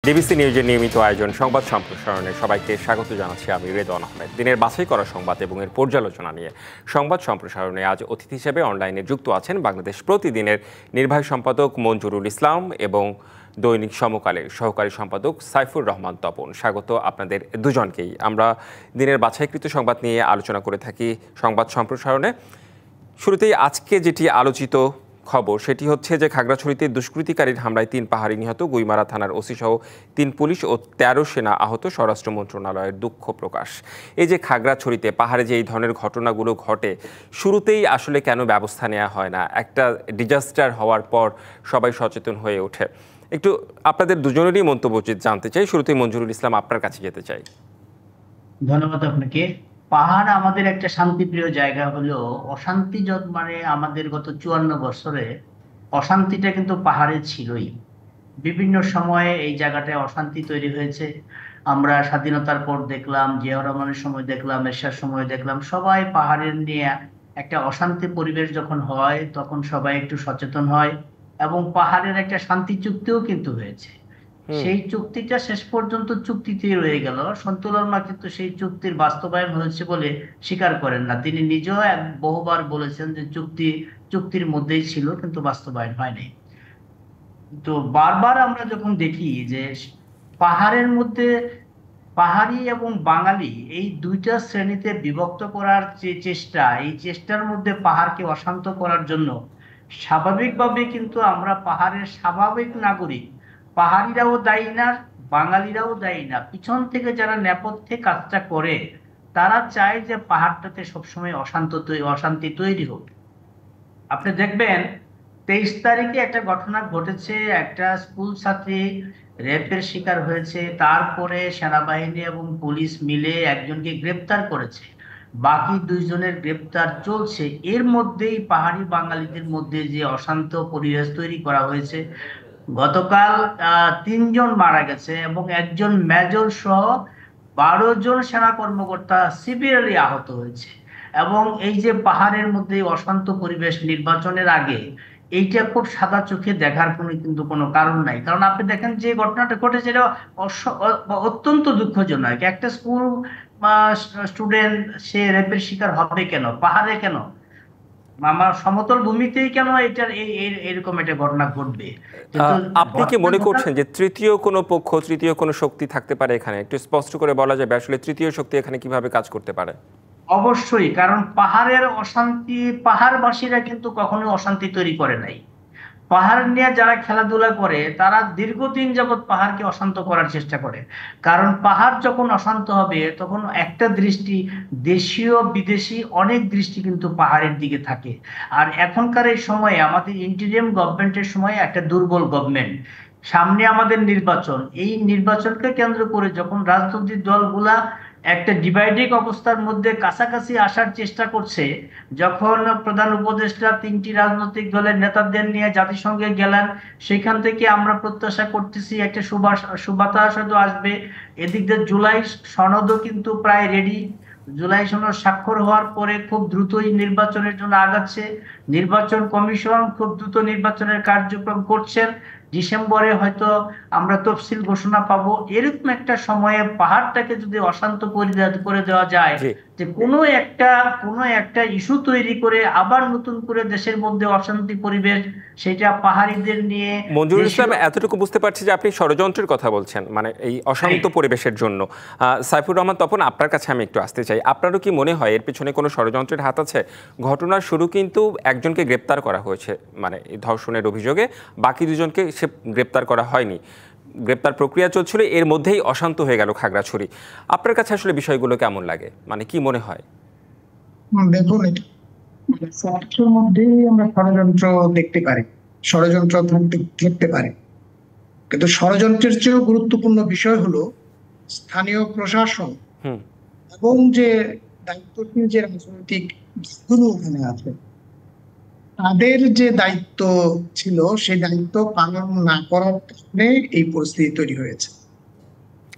DBC নিউজের নিয়মিত আয়োজন সংবাদ সম্প্রসারণে সবাইকে স্বাগত জানাচ্ছি আমি রেদওয়ান আহমেদ। দিনের বাছাই করা সংবাদ এবং এর পর্যালোচনা নিয়ে সংবাদ সম্প্রসারণে আজ অতিথি হিসেবে অনলাইনে যুক্ত আছেন বাংলাদেশ প্রতিদিনের নির্বাহী সম্পাদক মঞ্জুরুল ইসলাম এবং দৈনিক সমকালের সহকারী সম্পাদক সাইফুর রহমান তপন। স্বাগত আপনাদের দুজনকেই। আমরা দিনের বাছাইকৃত সংবাদ নিয়ে আলোচনা করে থাকি সংবাদ সম্প্রসারণে। শুরুতেই আজকে যেটি আলোচিত খবর সেটি হচ্ছে যে খাগড়াছড়িতে দুষ্কৃতিকারীর হামলায় ৩ পাহাড়ি নিহত, গুইমারা থানার ওসি সহ ৩ পুলিশ ও ১৩ সেনা আহত, স্বরাষ্ট্র মন্ত্রণালয়ের দুঃখ প্রকাশ। এই যে খাগড়াছড়িতে পাহাড়ে যে এই ধরনের ঘটনাগুলো ঘটে, শুরুতেই আসলে কেন ব্যবস্থা নেওয়া হয় না? একটা ডিজাস্টার হওয়ার পর সবাই সচেতন হয়ে ওঠে। একটু আপনাদের দুজনেরই মন্তব্য জানতে চাই। শুরুতেই মঞ্জুরুল ইসলাম, আপনার কাছে যেতে চাই। ধন্যবাদ আপনাকে। পাহাড় আমাদের একটা শান্তিপ্রিয় জায়গা হলেও অশান্তি মানে আমাদের গত ৫৪ বছরে অশান্তিটা কিন্তু পাহাড়ে ছিলই। বিভিন্ন সময়ে এই জায়গাটায় অশান্তি তৈরি হয়েছে। আমরা স্বাধীনতার পর দেখলাম, জিয়াউর রহমানের সময় দেখলাম, এরশাদ সময় দেখলাম, সবাই পাহাড়ের নিয়ে একটা অশান্তি পরিবেশ যখন হয় তখন সবাই একটু সচেতন হয় এবং পাহাড়ের একটা শান্তি চুক্তিও কিন্তু হয়েছে। সেই চুক্তিটা শেষ পর্যন্ত চুক্তিতেই রয়ে গেল। সন্তুলর মা কিন্তু সেই চুক্তির বাস্তবায়ন হয়েছে বলে স্বীকার করেন না। তিনি নিজেও বহুবার বলেছেন যে চুক্তির মধ্যেই ছিল, কিন্তু বাস্তবায়ন হয়নি। তো বারবার আমরা যখন দেখি যে পাহাড়ের মধ্যে পাহাড়ি এবং বাঙালি এই দুইটা শ্রেণীতে বিভক্ত করার যে চেষ্টা, এই চেষ্টার মধ্যে পাহাড়কে অশান্ত করার জন্য স্বাভাবিকভাবে কিন্তু আমরা পাহাড়ের স্বাভাবিক নাগরিক, পাহাড়িরাও দায়ী না, বাঙালিরাও দায়ী না। পিছন থেকে যারা নেপথ্যে কাজটা করে তারা চায় যে পাহাড়টাতে সবসময় অশান্তি তৈরি হোক। আপনি দেখবেন ২৩ তারিখে একটা ঘটনা ঘটেছে, একটা স্কুল ছাত্রী রেপের শিকার হয়েছে, তারপরে সেনাবাহিনী এবং পুলিশ মিলে একজনকে গ্রেপ্তার করেছে, বাকি ২ জনের গ্রেপ্তার চলছে। এর মধ্যেই পাহাড়ি বাঙালিদের মধ্যে যে অশান্ত পরিবেশ তৈরি করা হয়েছে। গতকাল ৩ জন মারা গেছে এবং একজন মেজর সহ ১২ জন সেনা কর্মকর্তা সিভিয়ারলি আহত হয়েছে। এবং এই যে পাহাড়ের মধ্যে অশান্ত পরিবেশ নির্বাচনের আগে, এইটা খুব সাদা চোখে দেখার কিন্তু কোনো কারণ নাই। কারণ আপনি দেখেন যে ঘটনাটা ঘটেছে, এটা অত্যন্ত দুঃখজনক। একটা স্কুল স্টুডেন্ট সে রেপের শিকার হবে কেন? পাহাড়ে কেন? আমার সমতল ভূমিতেই কেন এটার এরকম একটা ঘটনা ঘটবে? কিন্তু আপনি কি মনে করছেন যে তৃতীয় কোনো পক্ষ, তৃতীয় কোনো শক্তি থাকতে পারে এখানে? একটু স্পষ্ট করে বলা যাবে আসলে তৃতীয় শক্তি এখানে কিভাবে কাজ করতে পারে? অবশ্যই, কারণ পাহাড়ের অশান্তি, পাহাড়বাসীরা কিন্তু কখনোই অশান্তি তৈরি করে নাই। পাহাড় নিয়ে যারা খেলাধুলা করে তারা দীর্ঘদিন যাবৎ পাহাড়কে অশান্ত করার চেষ্টা করে। কারণ পাহাড় যখন অশান্ত হবে তখন একটা দৃষ্টি, দেশীয় বিদেশি অনেক দৃষ্টি কিন্তু পাহাড়ের দিকে থাকে। আর এখনকার এই সময়ে আমাদের ইন্টিরিয়াম গভর্নমেন্টের সময় একটা দুর্বল গভর্নমেন্ট, সামনে আমাদের নির্বাচন, এই নির্বাচনকে কেন্দ্র করে যখন রাজনৈতিক দলগুলা একটা ডিভাইডিং অবস্থার মধ্যে কাছাকাছি আসার চেষ্টা করছে, যখন প্রধান উপদেষ্টা ৩টি রাজনৈতিক দলের নেতাদের নিয়ে জাতিসংঘে গেলেন, সেখান থেকে আমরা প্রত্যাশা করতেছি একটা সুবাতাস হয়তো আসবে। এদিক দিয়ে জুলাই সনদও কিন্তু প্রায় রেডি। জুলাই সনদ স্বাক্ষর হওয়ার পরে খুব দ্রুতই নির্বাচনের জন্য আগাচ্ছে। নির্বাচন কমিশন খুব দ্রুত নির্বাচনের কার্যক্রম করছেন। ডিসেম্বরে হয়তো আমরা তফসিল ঘোষণা পাবো। এরকম একটা সময়ে পাহাড়টাকে যদি অশান্ত করে দেওয়া যায়, যে কোনো একটা ইস্যু তৈরি করে আবার নতুন করে দেশের মধ্যে অশান্তি পরিবেশ, সেটা পাহাড়িদের নিয়ে। মঞ্জুরুল ইসলাম, এতটুকু বুঝতে পারছি যে আপনি ষড়যন্ত্রের কথা বলছেন, মানে এই অশান্ত পরিবেশের জন্য। সাইফুর রহমান তপন, আপনার কাছে আমি একটু আসতে চাই। আপনারও কি মনে হয় এর পিছনে কোনো ষড়যন্ত্রের হাত আছে? ঘটনার শুরু কিন্তু একজনকে গ্রেপ্তার করা হয়েছে, মানে ধর্ষণের অভিযোগে, বাকি দুজনকে সে গ্রেপ্তার করা হয়নি। গ্রেপ্তার প্রক্রিয়া চলছিল, এর মধ্যেই অশান্ত হয়ে গেল খাগড়াছড়ি। আপনার কাছে আসলে বিষয়গুলো কেমন লাগে, মানে কি মনে হয়? দেখুন, স্বার্থের মধ্যেই আমরা ষড়যন্ত্র দেখতে পারি, ষড়যন্ত্র থাকতে পারে, কিন্তু ষড়যন্ত্রের চেয়েও গুরুত্বপূর্ণ বিষয় হলো স্থানীয় প্রশাসন এবং যে দায়িত্বশীল যে রাজনৈতিক দলগুলো ওখানে আছে, তাদের যে দায়িত্ব ছিল সেই দায়িত্ব পালন না করার কারণে এই পরিস্থিতি তৈরি হয়েছে।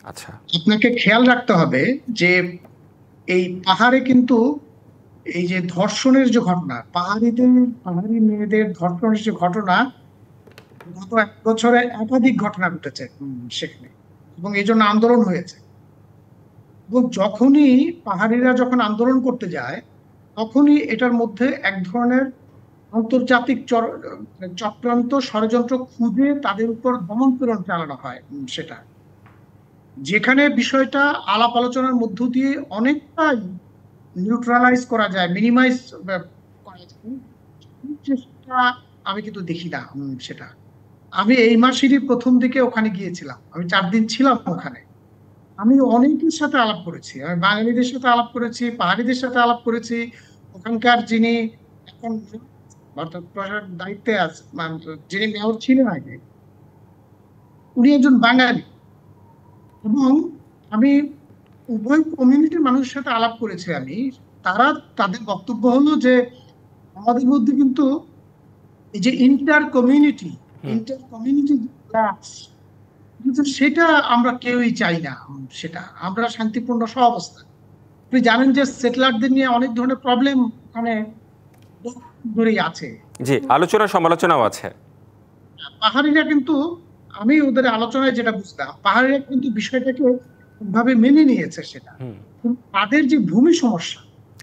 আচ্ছা, আপনাকে খেয়াল রাখতে হবে যে এই পাহাড়ে কিন্তু এই যে ধর্ষণের যে ঘটনা, পাহাড়ি মেয়েদের ধর্ষণের যে ঘটনা, গত ১ বছরে একাধিক ঘটনা ঘটেছে সেখানে। এবং এই জন্য আন্দোলন হয়েছে। এবং যখনই পাহাড়িরা যখন আন্দোলন করতে যায় তখনই এটার মধ্যে এক ধরনের আন্তর্জাতিক চক্রান্ত ষড়যন্ত্র খুঁজে তাদের উপর দমন পীড়ন চালানো হয়। সেটা যেখানে বিষয়টা আলাপ আলোচনার মধ্য দিয়ে অনেকটাই নিউট্রালাইজ করা যায়, মিনিমাইজ করা যায়, সেটা আমি কিন্তু দেখি না। সেটা আমি এই মাসেরই প্রথম দিকে ওখানে গিয়েছিলাম, আমি 4 দিন ছিলাম ওখানে। আমি অনেকের সাথে আলাপ করেছি, আমি বাঙালিদের সাথে আলাপ করেছি, পাহাড়িদের সাথে আলাপ করেছি। ওখানকার যিনি এখন দায়িত্বে আছে, যিনি মেয়র ছিলেন আগে, উনি একজন বাঙালি। এবং আমি উভয় কমিউনিটির মানুষের সাথে আলাপ করেছি আমি। তাদের বক্তব্য হলো যে আমাদের মধ্যে কিন্তু এই যে ইন্টার কমিউনিটি কিন্তু সেটা আমরা কেউই চাই না। সেটা আমরা শান্তিপূর্ণ সহাবস্থান। আপনি জানেন যে সেটেলারদের নিয়ে অনেক ধরনের প্রবলেম ওখানে ধরেই আছে। জি, আলোচনা সমালোচনাও আছে। পাহাড়িরা কিন্তু, আমি ওদের আলোচনায় যেটা বুঝলাম, পাহাড়িরা কিন্তু বিষয়টাকে ভাবে মেনে নিয়েছে। সেটা তাদের যে ভূমি সমস্যা,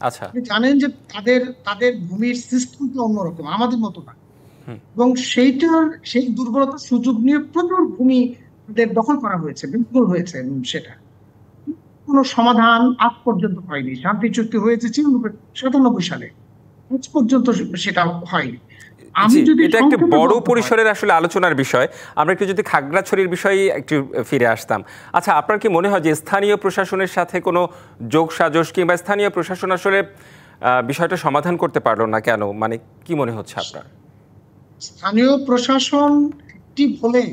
আচ্ছা, আপনি জানেন যে তাদের ভূমির সিস্টেমটা অন্যরকম, আমাদের মতো না। এবং সেই দুর্বলতার সুযোগ নিয়ে প্রচুর ভূমি দখল করা হয়েছে, বিপুল হয়েছে। সেটা কোনো সমাধান আজ পর্যন্ত হয়নি। শান্তি চুক্তি হয়েছে 97 সালে, আজ পর্যন্ত সেটা হয়নি। এটা একটা বড় পরিসরের আসলে আলোচনার বিষয়। আমরা একটু যদি খাগড়াছড়ির বিষয়ে একটু ফিরে আসতাম। আচ্ছা, আপনার কি মনে হয় যে স্থানীয় প্রশাসনের সাথে কোনো যোগসাজশ কিংবা স্থানীয় প্রশাসন আসলে বিষয়টা সমাধান করতে পারলো না কেন? মানে কি মনে হচ্ছে আপনার? স্থানীয় প্রশাসন অ্যাক্টিভ হলে,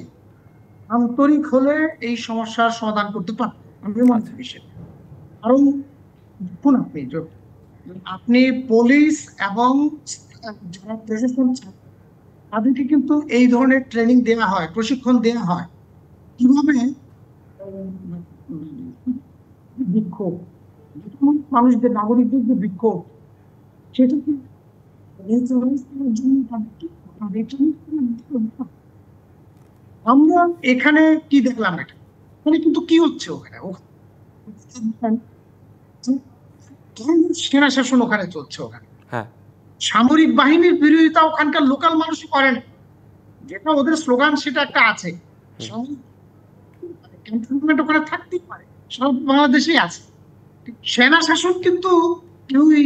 আন্তরিক হলে এই সমস্যার সমাধান করতে পারে আমি মনে করি। কারণ দেখুন, আপনি পুলিশ এবং যারা প্রশাসন তাদেরকে কিন্তু এই ধরনের ট্রেনিং দেওয়া হয়, প্রশিক্ষণ দেওয়া হয় কিভাবে বিক্ষোভ, মানুষদের, নাগরিকদের যে বিক্ষোভ, সেটাকে আমরা এখানে কি দেখলাম, এটা মানে কিন্তু কি হচ্ছে ওখানে, সেনা শাসন ওখানে চলছে। ওখানে সামরিক বাহিনীর বিরোধিতা ওখানকার লোকাল মানুষই করেন, যেটা ওদের স্লোগান সেটা একটা আছে। ক্যান্টনমেন্ট ওখানে থাকতেই পারে, সব বাংলাদেশেই আছে। সেনা শাসন কিন্তু কেউই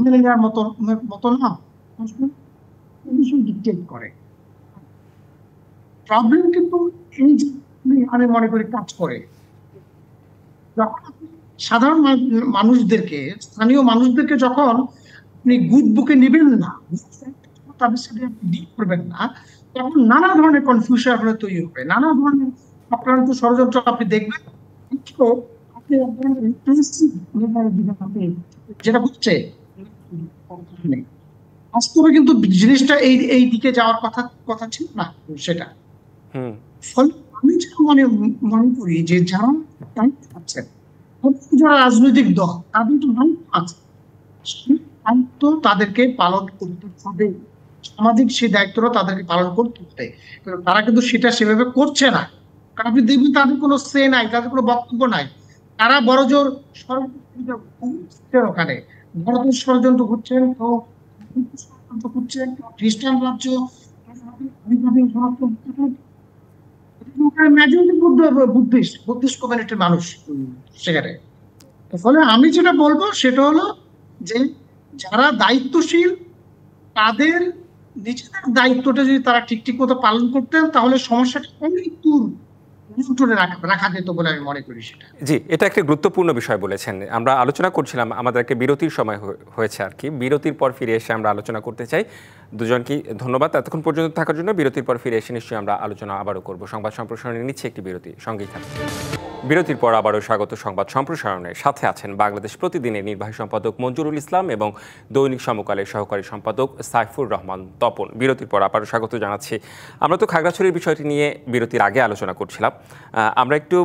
মেনে নেওয়ার মতো না, ডিকটেট করে। প্রবলেম কিন্তু এই যে আমি মনে করি কাজ করে, যখন সাধারণ মানুষদেরকে, স্থানীয় মানুষদেরকে যখন আপনি গুড বুকে নেবেন না, তাদের সাথে ডিল করবেন না, তখন নানা ধরনের কনফিউশন আপনার তৈরি হবে, নানা ধরনের আক্রান্ত ষড়যন্ত্র আপনি দেখবেন। যেটা হচ্ছে বাস্তবে কিন্তু জিনিসটা এই দিকে যাওয়ার কথা ছিল না। সেটা ফলে আমি যেটা মনে করি যে যারা আছেন, যারা রাজনৈতিক দল, তাদের তো দায়িত্ব আছে, দায়িত্ব তাদেরকে পালন করতে হবে, সামাজিক সেই দায়িত্বটা তাদেরকে পালন করতে হবে। তারা কিন্তু সেটা সেভাবে করছে না। কারণ আপনি দেখবেন তাদের কোনো সে নাই, তাদের কোনো বক্তব্য নাই। তারা বড়জোর ষড়যন্ত্র, ওখানে বড়জোর ষড়যন্ত্র করছেন, করছেন খ্রিস্টান রাজ্য, বুদ্ধিস্ট কমিউনিটির মানুষ সেখানে। ফলে আমি যেটা বলবো সেটা হলো যে যারা দায়িত্বশীল, তাদের নিজেদের দায়িত্বটা যদি তারা ঠিক মতো পালন করতেন, তাহলে সমস্যাটা অনেক দূর নিয়ন্ত্রণে রাখা যেত বলে আমি মনে করি। সেটা জি, এটা একটা গুরুত্বপূর্ণ বিষয় বলেছেন। আমরা আলোচনা করছিলাম, আমাদের একটা বিরতির সময় হয়েছে আর কি। বিরতির পর ফিরে এসে আমরা আলোচনা করতে চাই। দুজনকে ধন্যবাদ এতক্ষণ পর্যন্ত থাকার জন্য। বিরতির পর ফিরে এসে নিশ্চয়ই আমরা আলোচনা আবারও করব। সংবাদ সম্প্রসারণে নিচ্ছে একটি বিরতি, সঙ্গেই থাকুন। বিরতির পর আবারও স্বাগত সংবাদ সম্প্রসারণের সাথে আছেন বাংলাদেশ প্রতিদিনের নির্বাহী সম্পাদক মঞ্জুরুল ইসলাম এবং দৈনিক সমকালের সহকারী সম্পাদক সাইফুর রহমান তপন। বিরতির পর আবারও স্বাগত জানাচ্ছি। আমরা তো খাগড়াছড়ির বিষয়টি নিয়ে বিরতির আগে আলোচনা করছিলাম। আমরা একটু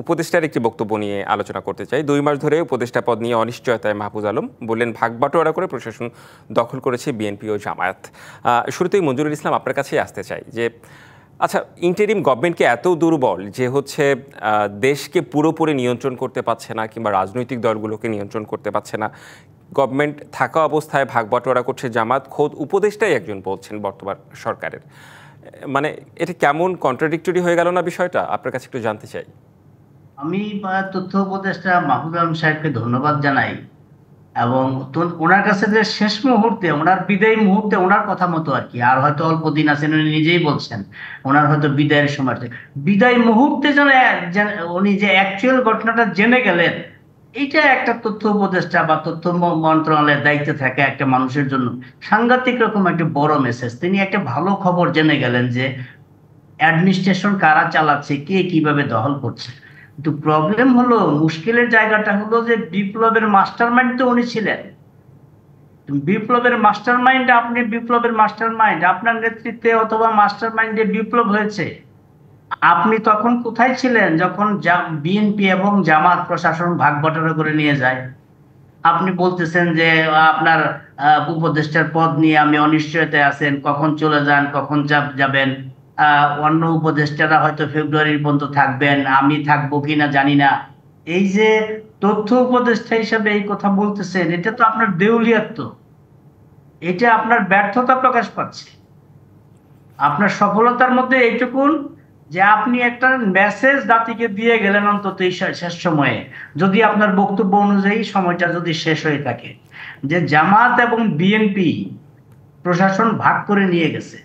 উপদেষ্টার একটি বক্তব্য নিয়ে আলোচনা করতে চাই। 2 মাস ধরে উপদেষ্টা পদ নিয়ে অনিশ্চয়তায় মাহফুজ আলম বললেন, ভাগবাটোয়ারা করে প্রশাসন দখল করেছে বিএনপি ও জামায়াত। শুরুতেই মঞ্জুরুল ইসলাম আপনার কাছেই আসতে চাই যে আচ্ছা, ইন্টারিম গভর্নমেন্টকে এত দুর্বল যে হচ্ছে দেশকে পুরোপুরি নিয়ন্ত্রণ করতে পারছে না, কিংবা রাজনৈতিক দলগুলোকে নিয়ন্ত্রণ করতে পারছে না, গভর্নমেন্ট থাকা অবস্থায় ভাগ বাটোয়ারা করছে জামাত, খোদ উপদেষ্টাই একজন বলছেন বর্তমান সরকারের। মানে এটা কেমন কন্ট্রাডিক্টরি হয়ে গেল না বিষয়টা? আপনার কাছে একটু জানতে চাই। আমি তথ্য উপদেষ্টা মাহফুজ আলম সাহেবকে ধন্যবাদ জানাই, এবং ওনার কাছে যে শেষ মুহূর্তে, ওনার বিদায় মুহূর্তে ওনার কথা মতো আর কি, আর হয়তো অল্প দিন আছেন, উনি নিজেই বলছেন ওনার হয়তো বিদায়ের সময়, বিদায় মুহূর্তে উনি যে অ্যাকচুয়াল ঘটনাটা জেনে গেলেন, এইটা একটা তথ্য উপদেষ্টা বা তথ্য মন্ত্রণালয়ের দায়িত্বে থাকা একটা মানুষের জন্য সাংঘাতিক রকম একটা বড় মেসেজ। তিনি একটা ভালো খবর জেনে গেলেন যে অ্যাডমিনিস্ট্রেশন কারা চালাচ্ছে, কে কিভাবে দখল করছে। কিন্তু প্রবলেম হলো, মুশকিলের জায়গাটা হলো যে বিপ্লবের মাস্টারমাইন্ড তো উনি ছিলেন। বিপ্লবের মাস্টারমাইন্ড, বিপ্লবের মাস্টারমাইন্ড আপনার নেতৃত্বে অথবা মাস্টারমাইন্ডে বিপ্লব হয়েছে। আপনি তখন কোথায় ছিলেন যখন বিএনপি এবং জামাত প্রশাসন ভাগ বটারা করে নিয়ে যায়? আপনি বলতেছেন যে আপনার উপদেষ্টার পদ নিয়ে আমি অনিশ্চয়তায় আছেন, কখন চলে যান, কখন যাবেন। অন্য উপদেষ্টারা হয়তো ফেব্রুয়ারির পর্যন্ত থাকবেন, আমি থাকবো কিনা জানি না। এই যে তথ্য উপদেষ্টা হিসাবে এই কথা বলতেছেন, এটা তো আপনার দেউলিয়াত্ব, এটা আপনার ব্যর্থতা প্রকাশ পাচ্ছে। আপনার সফলতার মধ্যে এইটুকুন যে আপনি একটা মেসেজ জাতিকে দিয়ে গেলেন অন্তত এই শেষ সময়ে, যদি আপনার বক্তব্য অনুযায়ী সময়টা যদি শেষ হয়ে থাকে, যে জামাত এবং বিএনপি প্রশাসন ভাগ করে নিয়ে গেছে,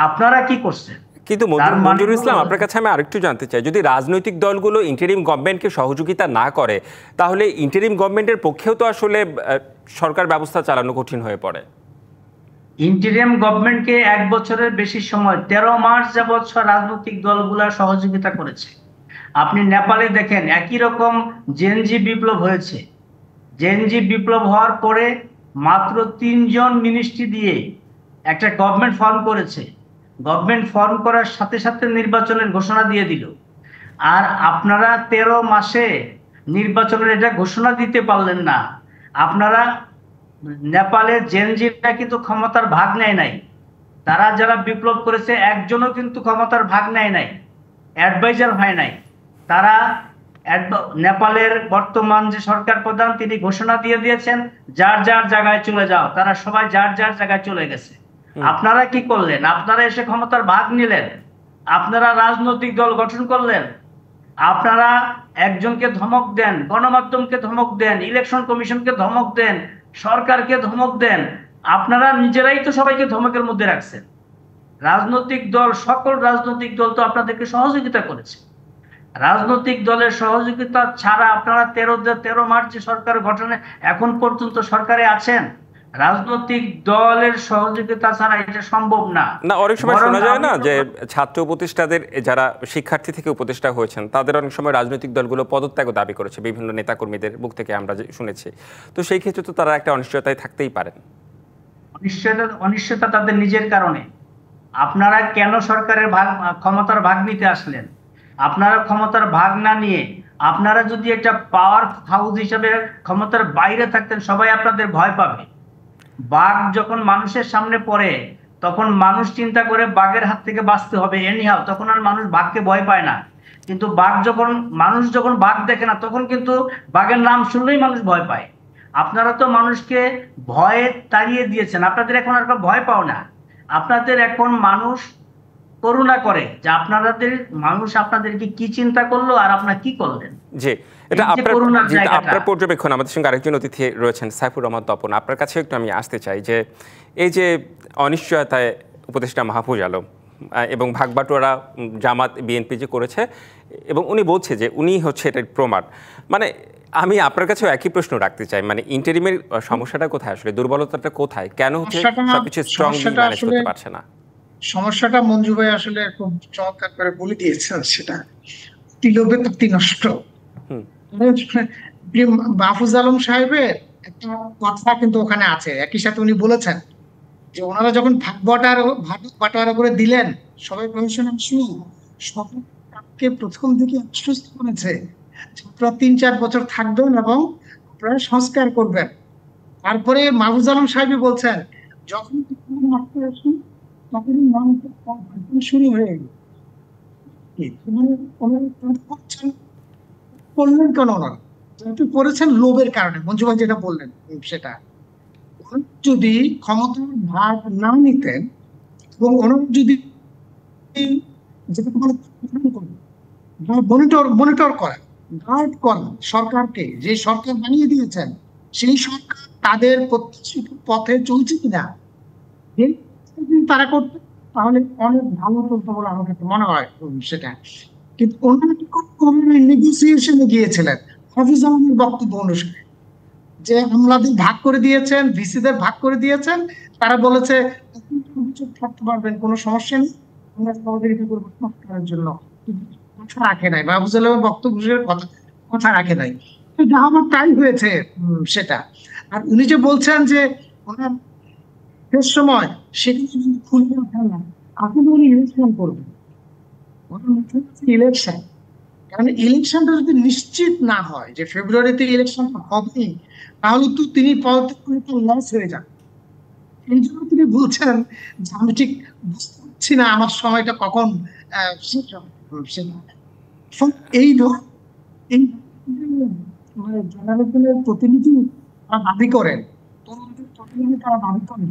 আপনারা কি করছেন? কিন্তু মঞ্জুরুল ইসলাম, আপনার কাছে আমি আরেকটু জানতে চাই, যদি রাজনৈতিক দলগুলো ইন্টারিম গভর্নমেন্টকে সহযোগিতা না করে, তাহলে ইন্টারিম গভর্নমেন্টের পক্ষেও তো আসলে সরকার ব্যবস্থা চালানো কঠিন হয়ে পড়ে। ইন্টারিম গভর্নমেন্টকে 1 বছরের বেশি সময়, 13 মাস যাবৎ রাজনৈতিক দলগুলা সহযোগিতা করেছে। আপনি নেপালে দেখেন, একই রকম জেএনজি বিপ্লব হয়েছে। জেএনজি বিপ্লব হওয়ার পরে মাত্র 3 জন মিনিস্ট্রি দিয়ে একটা গভর্নমেন্ট ফর্ম করেছে। গভর্নমেন্ট ফর্ম করার সাথে সাথে নির্বাচনের ঘোষণা দিয়ে দিল। আর আপনারা 13 মাসে নির্বাচনের এটা ঘোষণা দিতে পারলেন না। আপনারা নেপালের জেএনজিরা কিন্তু ক্ষমতার ভাগ নেয় নাই। তারা যারা বিপ্লব করেছে একজনও কিন্তু ক্ষমতার ভাগ নেয় নাই, অ্যাডভাইজার হয় নাই। তারা নেপালের বর্তমান যে সরকার প্রধান, তিনি ঘোষণা দিয়ে দিয়েছেন যার যার জায়গায় চলে যাও। তারা সবাই যার যার জায়গায় চলে গেছে। আপনারা কি করলেন? আপনারা এসে ক্ষমতার ভাগ নিলেন, আপনারা রাজনৈতিক দল গঠন করলেন, আপনারা একজনকে ধমক দেন, গণমাধ্যমকে ধমক দেন, ইলেকশন কমিশনকে ধমক দেন, সরকারকে ধমক দেন। আপনারা নিজেরাই তো সবাইকে ধমকের মধ্যে রাখছেন। রাজনৈতিক দল, সকল রাজনৈতিক দল তো আপনাদেরকে সহযোগিতা করেছে। রাজনৈতিক দলের সহযোগিতা ছাড়া আপনারা 13 মার্চ যে সরকার গঠনে এখন পর্যন্ত সরকারে আছেন, রাজনৈতিক দলের সহযোগিতা ছাড়া এটা সম্ভব না। না, অনেক সময় শোনা যায় না যে ছাত্র উপদেষ্টাদের, যারা শিক্ষার্থী থেকে উপদেষ্টা হয়েছেন, তাদের অনেক সময় রাজনৈতিক দলগুলো পদত্যাগও দাবি করেছে, বিভিন্ন নেতাকর্মীদের মুখ থেকে আমরা শুনেছি। তো সেই ক্ষেত্রে তো তারা একটা অনিশ্চয়তায় থাকতেই পারেন। অনিশ্চয়তা তাদের নিজের কারণে। আপনারা কেন সরকারের ক্ষমতার ভাগ নিতে আসলেন? আপনারা ক্ষমতার ভাগ না নিয়ে আপনারা যদি একটা পাওয়ার হাউস হিসেবে ক্ষমতার বাইরে থাকতেন, সবাই আপনাদের ভয় পাবে। বাঘ যখন মানুষের সামনে পড়ে, তখন মানুষ চিন্তা করে বাঘের হাত থেকে বাঁচতে হবে এনিহাও, তখন আর মানুষ বাঘকে ভয় পায় না। কিন্তু মানুষ যখন বাঘ দেখে না, তখন কিন্তু বাঘের নাম শুনলেই মানুষ ভয় পায়। আপনারা তো মানুষকে ভয়ে তাড়িয়ে দিয়েছেন, আপনাদের এখন আর ভয় পাও না। আপনাদের এখন মানুষ করুণা করে যে মানুষ আপনাদেরকে কি চিন্তা করলো আর আপনারা কি করলেন। জি, এটা আপনার পর্যবেক্ষণ। আমাদের সঙ্গে আরেকজন অতিথি রয়েছেন, সাইফুর রহমান তপন। আপনার কাছে একটু আমি আসতে চাই যে এই যে অনিশ্চয়তায় উপদেষ্টা মাহফুজ আলম এবং ভাগবাটোয়ারা জামাত বিএনপি যে করেছে, এবং উনি বলছে যে উনি হচ্ছে এটার প্রমাণ। মানে আমি আপনার কাছেও একই প্রশ্ন রাখতে চাই, মানে ইন্টারিমের সমস্যাটা কোথায়, আসলে দুর্বলতাটা কোথায়, কেন হচ্ছে সবকিছু স্ট্রংলি ম্যানেজ করতে পারছে না? সমস্যাটা মঞ্জু ভাই আসলে খুব চমৎকার করে বলে দিয়েছেন, সেটা তিলবে তাপ্তি নষ্ট। মাহফুজ আলম সাহেবের একটা কথা কিন্তু ওখানে আছে, একই সাথে উনি বলেছেন যে ওনারা যখন ভাগ বাটোয়ারা করে দিলেন, সবাই সবাইকে প্রথম দিকে আশ্বস্ত করেছে আপনারা 3-4 বছর থাকবেন এবং আপনারা সংস্কার করবেন। তারপরে মাহফুজ আলম সাহেবই বলছেন যখন তখন শুরু হয়ে গেল। কি করছেন, করলেন কেন ওনারা? যেহেতু করেছেন লোভের কারণে, মঞ্জু ভাই যেটা বললেন সেটা, যদি ক্ষমতার ভাগ না নিতেন এবং ওনারা যদি মনিটর মনিটর করা, গার্ড করা সরকারকে, যে সরকার বানিয়ে দিয়েছেন সেই সরকার তাদের প্রতিশ্রুত পথে চলছে কিনা তারা করতে, তাহলে অনেক ভালো চলতো বলে আমার কাছে মনে হয় সেটা। কিন্তু ওনারা কি নেগোসিয়েশনে গিয়েছিলেন হাফিজ আলমের বক্তব্য অনুসারে, যে আমলাদের ভাগ করে দিয়েছেন, ভিসিদের ভাগ করে দিয়েছেন, তারা বলেছে থাকতে পারবেন, কোনো সমস্যা নেই, আমরা সহযোগিতা করবো করার জন্য। কথা রাখে নাই, মাহফুজ আলমের বক্তব্য কথা রাখে নাই, যা আমার তাই হয়েছে সেটা। আর উনি যে বলছেন যে ওনার শেষ সময় সেখানে খুলবে না, আসলে উনি ইলেকশন করবেন, ইলেকশন, কারণ ইলেকশনটা যদি নিশ্চিত না হয় যে ফেব্রুয়ারিতে ইলেকশন হবে, তাহলে তো তিনি পলিটিক্যাল লস হয়ে যান। এই জন্য তিনি বলছেন যে আমি ঠিক বুঝতে পারছি না আমার সময়টা কখন শেষ হবে। এই এই জনগণের প্রতিনিধি তারা দাবি করেন, প্রতিনিধি তারা দাবি করেন,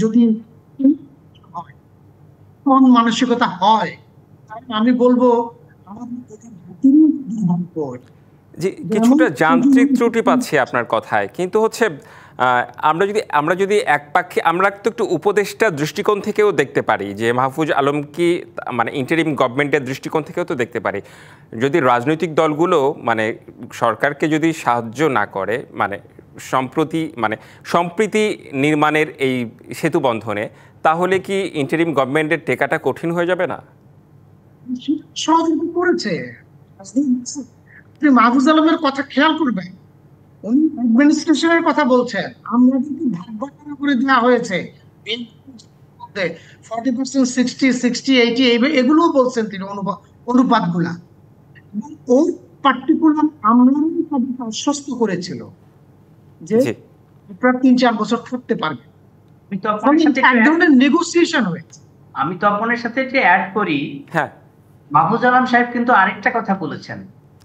যদি কোন মানসিকতা হয়, আমি বলবো জি, কিছুটা যান্ত্রিক ত্রুটি পাচ্ছি আপনার কথায়, কিন্তু হচ্ছে আমরা যদি একপাক্ষে, আমরা তো একটু উপদেষ্টা দৃষ্টিকোণ থেকেও দেখতে পারি যে মাহফুজ আলম কি মানে ইন্টারিম গভর্নমেন্টের দৃষ্টিকোণ থেকেও তো দেখতে পারি, যদি রাজনৈতিক দলগুলো মানে সরকারকে যদি সাহায্য না করে, মানে সম্প্রীতি নির্মাণের এই সেতু বন্ধনে, তাহলে কি ইন্টারিম গভর্নমেন্টের টেকাটা কঠিন হয়ে যাবে না? সহযোগিতা করেছে। মাহফুজ আলমের কথা খেয়াল করবেন, উনি অ্যাডমিনিস্ট্রেশনের কথা বলছেন, আমরা কিন্তু ভাগ বাটোয়ারা করে দেওয়া হয়েছে 40%, 60, 60, 80, এগুলোও বলছেন তিনি অনুপাতগুলা। ওই পার্টিকুলার আমলারই তাদেরকে আশ্বস্ত করেছিল যে আপনারা 3-4 বছর থাকতে পারবেন। এক ধরনের নেগোসিয়েশন হয়েছে। আমি তপনের সাথে যে অ্যাড করি, হ্যাঁ, মাহফুজ আলম সাহেব কিন্তু আরেকটা কথা বলেছেন,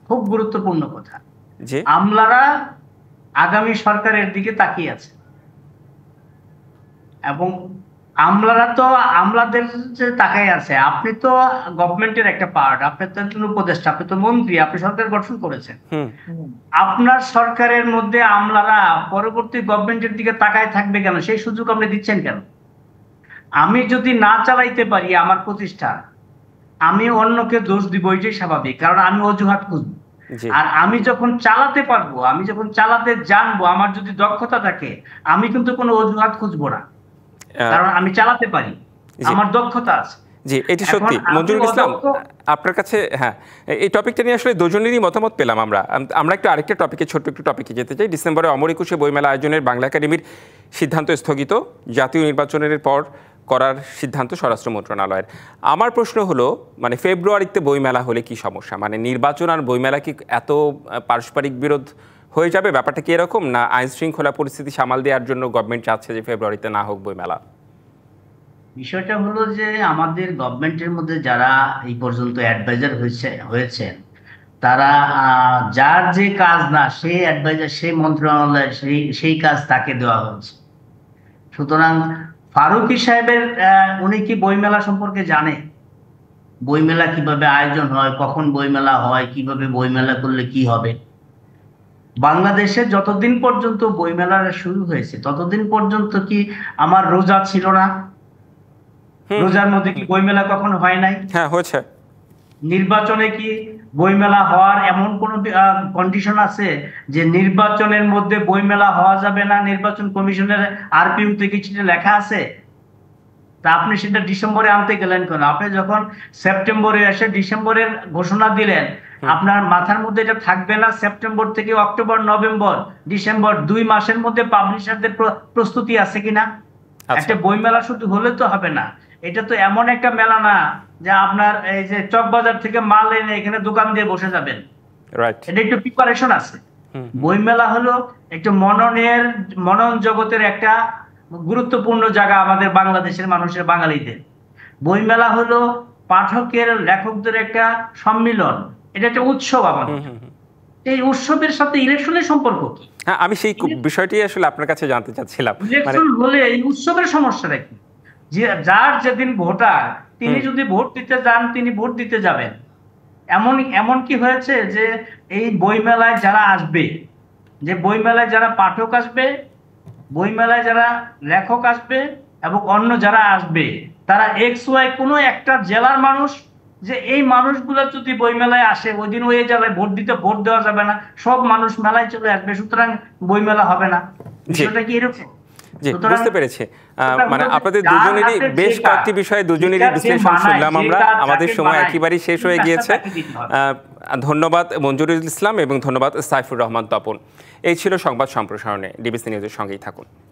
খুব গুরুত্বপূর্ণ কথা, যে আমলারা আগামী সরকারের দিকে তাকিয়ে আছে, এবং আমলারা তো আমলাদের যে তাকায় আছে, আপনি তো গভর্নমেন্টের একটা পার্ট, আপনি তো একজন উপদেষ্টা, আপনি তো মন্ত্রী, আপনি সরকার গঠন করেছেন, আপনার সরকারের মধ্যে আমলারা পরবর্তী গভর্নমেন্টের দিকে তাকায় থাকবে কেন? সেই সুযোগ আপনি দিচ্ছেন কেন? আমি যদি না চালাইতে পারি আমার প্রতিষ্ঠান, আমি অন্যকে দোষ দিব, এটাই স্বাভাবিক, কারণ আমি অজুহাত খুঁজবো। আর আমি যখন চালাতে পারবো, আমি যখন চালাতে জানবো, আমার যদি দক্ষতা থাকে, আমি কিন্তু কোনো অজুহাত খুঁজবো না, কারণ আমি চালাতে পারি, আমার দক্ষতা আছে। জি, এটি সত্যি। মঞ্জুরুল ইসলাম, আপনার কাছে, হ্যাঁ, এই টপিকটা নিয়ে আসলে দুজনেরই মতামত পেলাম। আমরা একটু আরেকটা টপিকে, ছোট্ট একটু টপিকে যেতে চাই। ডিসেম্বরে অমর একুশে বইমেলা আয়োজনের বাংলা একাডেমির সিদ্ধান্ত স্থগিত, জাতীয় নির্বাচনের পর করার সিদ্ধান্ত স্বরাষ্ট্র মন্ত্রণালয়ের। আমার প্রশ্ন হলো, মানে ফেব্রুয়ারিতে বইমেলা হলে কি সমস্যা? মানে নির্বাচন আর বইমেলা কি এত পারস্পরিক বিরোধ হয়ে যাবে? ব্যাপারটা কি এরকম, না আইন শৃঙ্খলা পরিস্থিতি সামাল দেওয়ার জন্য গভর্নমেন্ট চাচ্ছে যে ফেব্রুয়ারিতে না হোক বইমেলা? বিষয়টা হলো যে আমাদের গভর্নমেন্টের মধ্যে যারা এই পর্যন্ত অ্যাডভাইজার হয়েছেন, তারা যার যে কাজ না, সেই অ্যাডভাইজার, সেই মন্ত্রণালয়ের সেই কাজ তাকে দেওয়া হয়েছে। সুতরাং ফারুকী সাহেবের উনি কি বইমেলা সম্পর্কে জানে? বইমেলা কিভাবে আয়োজন হয়, কখন বইমেলা হয়, কিভাবে বইমেলা করলে কি হবে? বাংলাদেশে যতদিন পর্যন্ত বইমেলাটা শুরু হয়েছে, ততদিন পর্যন্ত কি আমার রোজা ছিল না? রোজার মধ্যে কি বইমেলা কখনো হয় নাই? হ্যাঁ, হয়েছে। নির্বাচনে কি বইমেলা হওয়ার এমন কোন কন্ডিশন আছে যে নির্বাচনের মধ্যে বইমেলা হওয়া যাবে না? নির্বাচন কমিশনের আরপিইউ থেকে সেটা লেখা আছে। তা আপনি সেটা ডিসেম্বরে আনতে গেলেন কেন? আপনি যখন সেপ্টেম্বরে এসে ডিসেম্বরের ঘোষণা দিলেন, আপনার মাথার মধ্যে এটা থাকবে না সেপ্টেম্বর থেকে অক্টোবর, নভেম্বর, ডিসেম্বর 2 মাসের মধ্যে পাবলিশারদের প্রস্তুতি আছে কিনা? একটা বইমেলা শুধু হলে তো হবে না। এটা তো এমন একটা মেলা না যে আপনার এই যে চকবাজার থেকে মাল এনে এখানে দোকান দিয়ে বসে যাবেন। এটা একটু প্রিপারেশন আছে। বইমেলা হলো একটা মনন জগতের একটা গুরুত্বপূর্ণ জায়গা আমাদের বাংলাদেশের মানুষের, বাঙালিদের। বইমেলা হলো পাঠকের লেখকদের একটা সম্মিলন, এটা একটা উৎসব আমাদের। এই উৎসবের সাথে ইলেকশনের সম্পর্ক কি? হ্যাঁ, আমি সেই বিষয়টি আসলে আপনার কাছে জানতে চাচ্ছিলাম। ইলেকশন হলে এই উৎসবের সমস্যাটা কি? যে যার যেদিন ভোটার তিনি যদি ভোট দিতে যান তিনি ভোট দিতে যাবেন। এমন কি হয়েছে যে এই বইমেলায় যারা আসবে, যে বইমেলায় যারা পাঠক আসবে, বইমেলায় যারা লেখক আসবে এবং অন্য যারা আসবে, তারা এক্স ওয়াই কোনো একটা জেলার মানুষ, যে এই মানুষগুলো যদি বইমেলায় আসে ওই দিন ওই জেলায় ভোট দেওয়া যাবে না, সব মানুষ মেলায় চলে আসবে, সুতরাং বইমেলা হবে না। বিষয়টা কি এরকম? জি, বুঝতে পেরেছি। মানে আপনাদের দুজনেরই বেশ কয়েকটি বিষয়ে দুজনেরই বিশ্লেষণ শুনলাম আমরা। আমাদের সময় একেবারেই শেষ হয়ে গিয়েছে। ধন্যবাদ মঞ্জুরুল ইসলাম এবং ধন্যবাদ সাইফুর রহমান তপন। এই ছিল সংবাদ সম্প্রসারণে। ডিবিসি নিউজের সঙ্গেই থাকুন।